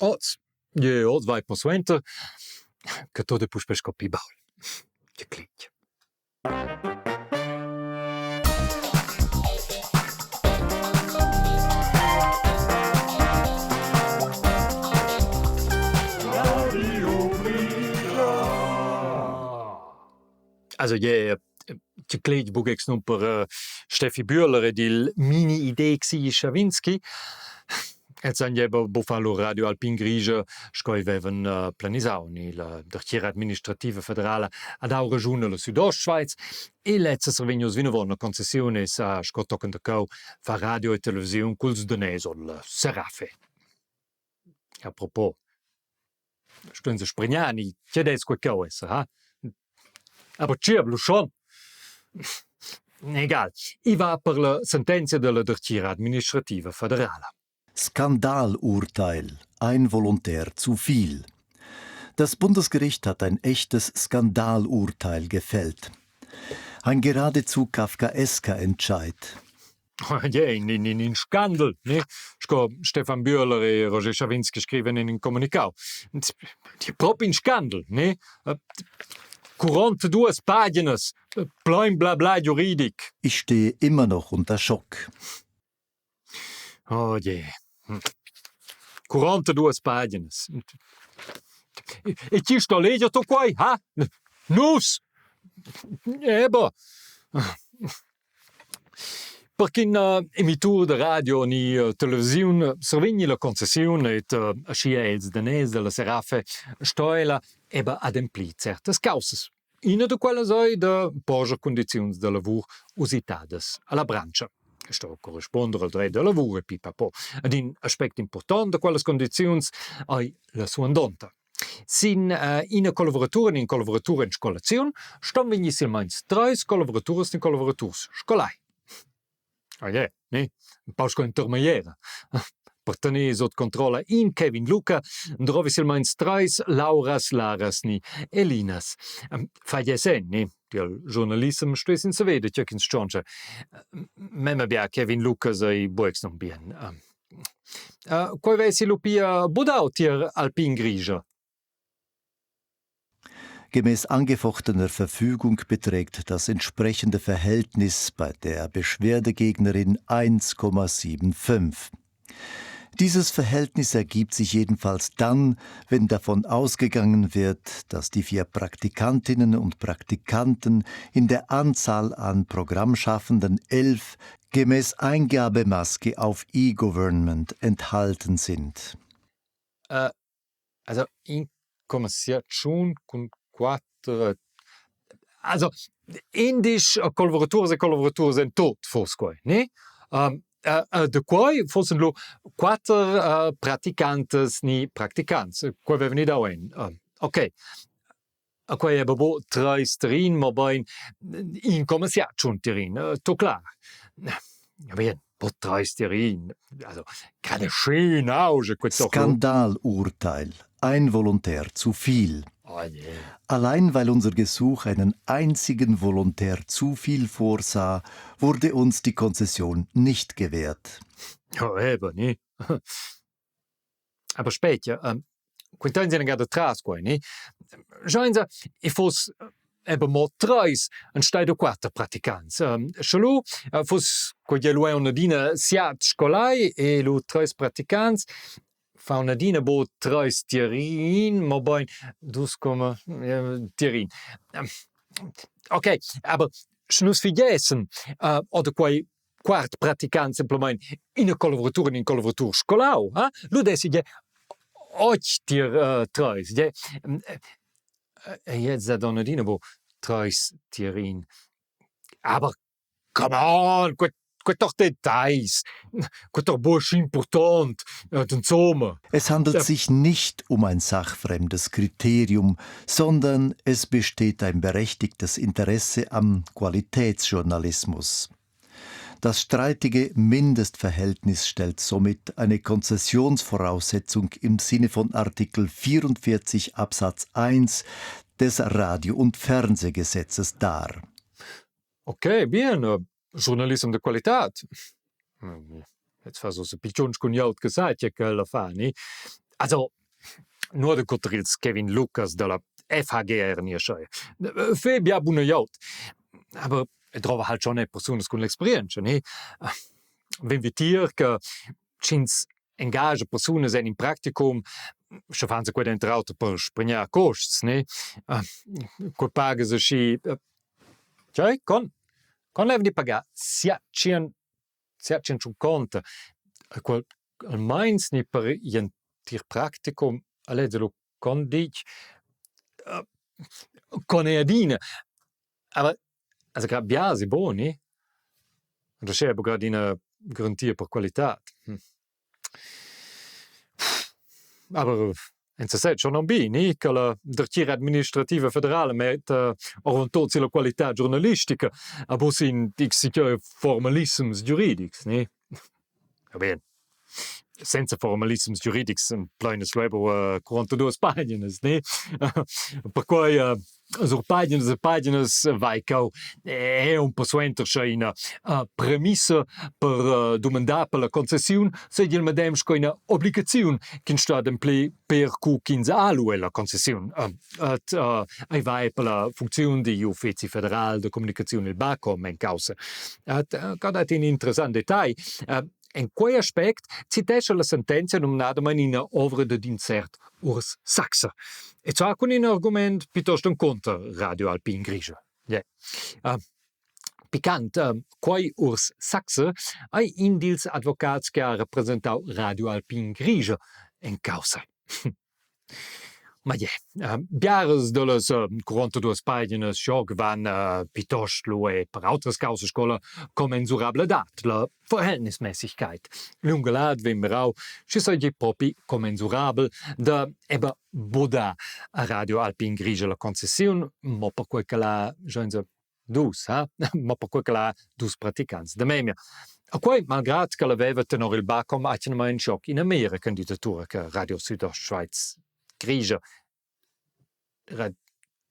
Oz, je oz vai po suenter, che tot depus per scopi baul. Che clic. Also je che clic bugex nun per Steffi Bühler ed il mini idee xi Schawinski. Et san jeba Buffalo Radio Alpin Grigia scoi vevan planisau ni la dertiera administrativa federala ad au regione la Südostschweiz e letztes revenius vinavon concessione sa scotocken de cau fa radio e televisiun culs danès ol Serafe. A propos, stuen se Sprignani, chiedez quei cau essa, ha? Aber cieblu schon. Egal, I va per la sentenza della dertiera administrativa federala. Skandalurteil, ein Volontär zu viel. Das Bundesgericht hat ein echtes Skandalurteil gefällt. Ein geradezu kafkaesker Entscheid. Ja, in Skandal, ne? Stefan Bühler e Roger Schawinski scriven in un comunicau. Die proprio in Skandal, ne? 42 Paginas, plein blabla juridik. Ich stehe immer noch unter Schock. Oh je. 42 paginas. E chi sto leggendo qua? Ha? Nus! Eba! Perché in emitur de radio ni televisione servigni la concessione et ascia els danès de la Serafe stoila eba adempli certas causes. Ina de quelles oi de poja condizions de lavur usitades alla brancia. Sto corrispondere al dret de lavur e pipapo. Ad un aspect important de quelles condizions ai la sua andonta. Sin in collaboratura in scolazione, ston venissilmeins 3 collaboratures in collaboraturs scolai. Ah ja, ne? Pausco intermediera. Per tenir sotto controllo in Kevin Luca, drovissilmeins 3 Lauras, Laras ni Elinas. Fai sen, ne? Il giornalism stues in savede, tjek in stronche. Memme bia Kevin Luca sei boex non bien. Quai vesi lupia Budautier Alpin Grigia. Gemäß angefochtener Verfügung beträgt das entsprechende Verhältnis bei der Beschwerdegegnerin 1,75. Dieses Verhältnis ergibt sich jedenfalls dann, wenn davon ausgegangen wird, dass die 4 Praktikantinnen und Praktikanten in der Anzahl an Programmschaffenden 11 gemäß Eingabemaske auf E-Government enthalten sind. Also in Kommission con 4. Also indisch collaborators en tot fosquoi, ne? De quai fossen lo 4 praticantes ni practicants. Quai vevan ni da en. Ok. A quai eba bo 3 terin, ma bain in Kommission terin. To klar. Ja, bien. Bo 3 terin. Also, keine schöne Auge. Skandalurteil. Ein Volontär zu viel. Oh, yeah. Allein weil unser Gesuch einen einzigen Volontär zu viel vorsah, wurde uns die Konzession nicht gewährt. Ja, eben, ne? Aber später, quintain sind gerade atrás, ne? Scheint ich fosse eben mal 3 anstatt de 4 Praktikants. Chalou, fosse quando è una dina siat scolai e lo 3 Praktikants. Fa una dina bo 3 tierin, ma bain 2, tierin. Ok, aber schnus vergessen, oder quai 4 Praktikants simplement in collaboratur scolau, ha? Lu desi je 8 tier 3, je jetzt da una dina bo 3 tierin. Aber come on, quei doch Details, quei doch busch important, den Sommer. Es handelt sich nicht um ein sachfremdes Kriterium, sondern es besteht ein berechtigtes Interesse am Qualitätsjournalismus. Das streitige Mindestverhältnis stellt somit eine Konzessionsvoraussetzung im Sinne von Artikel 44 Absatz 1 des Radio- und Fernsehgesetzes dar. Okay, bien. Journalism de Qualität. Jetzt war so ein bisschen cognaut gesagt, ja, che la fa, ne? Also, nur der Cotrils Kevin Lucas della FHGR nie schei. Fe bia buona jaut. Aber trova halt schon personas con l'esperienza, ne? Wenn wir tier che cins engage personas in practicum, se fan se quei dentro auto per spregnar costs, ne? Quei pagas aschi, cioè, con lev di pagar, siacien schon conta. Quel almeins ni per ien tir practicum, all'edelo con dic, con eadina. Aber, also grad biasi boni, da c'è grad una garantia per qualità. Aber en se set schon non bini che la dertiera administrativa federale met orientot la qualità giornalistica a bus in formalisms juridics, ne? Va bene. Senza formalisms juridics in pleines Weber 42 pagines, ne? Per cui sur pagines vai cau è un po' suenter una premissa per domandar per la concessiun se il medem sco una obbligaziun che sta d'empli per cu 15 alu la concessiun ai vai per la funzione di uffici federal de comunicazione il BACOM in causa. Cada in interessant detai. En quei aspect citesce la sentenza nominata in una ovra de d'incert Urs Saxe. E ciò con un argument piuttosto in contra Radio Alpin Grigia. Yeah. Picant, quei Urs Saxe ai indils advocats che ha rappresentato Radio Alpin Grigia in causa. Ma biares delles 42 pagines sciog van piuttosto e per altres causes scola commensurable dat, la Verhältnismäßigkeit. L'ungelad vimmerau, ci sei propi commensurabel da eba boda a Radio Alpin Grigia la concession, mo per quel che la genza dus, mo per quel che la dus praticants. De memia. A quei, malgrad che l'aveva tenor il BACOM, acciano mai in shock in a mera candidatura che Radio Südostschweiz Grigia.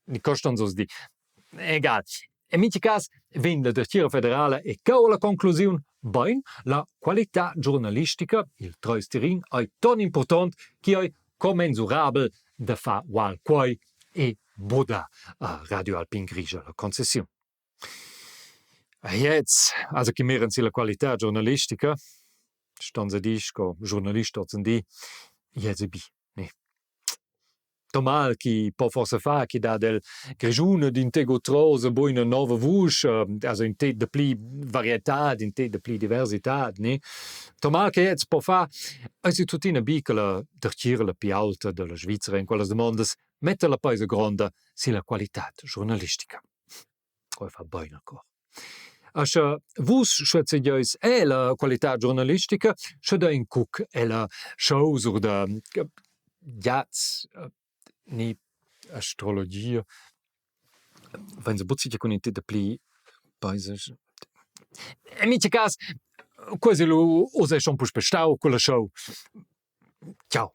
Ni costan sos di. Egal. In minti cas, vin la dertiera federale e cau la conclusiun, bain, la qualità giornalistica, il troistirin, è ton important che è commensurabel da fa qualquai e boda a Radio Alpin Grigia la concession. Jetzt, also che meren si la qualità giornalistica, stan se disco, giornalist otzen di, jetzt bi, ne. Tomal chi può forse fa chi dà del grigione d'integotrose bo una nuova voce, also in te de pli varietà, in te de pli diversità, ne? Tomal che jetzt può fa, si tutina bicola dertiera la più alta della Svizzera in quelle demandas, mette la paese grande si la qualità giornalistica. Poi fa bene ancora. Ascia vus schwätzegeis è la qualità giornalistica, sche da in cook è la show sur da jaz ni astrologia. Wenn se butzige con in te de pli paese. E mi cas, quasi lo ose schon pus bestau con la show. Ciao.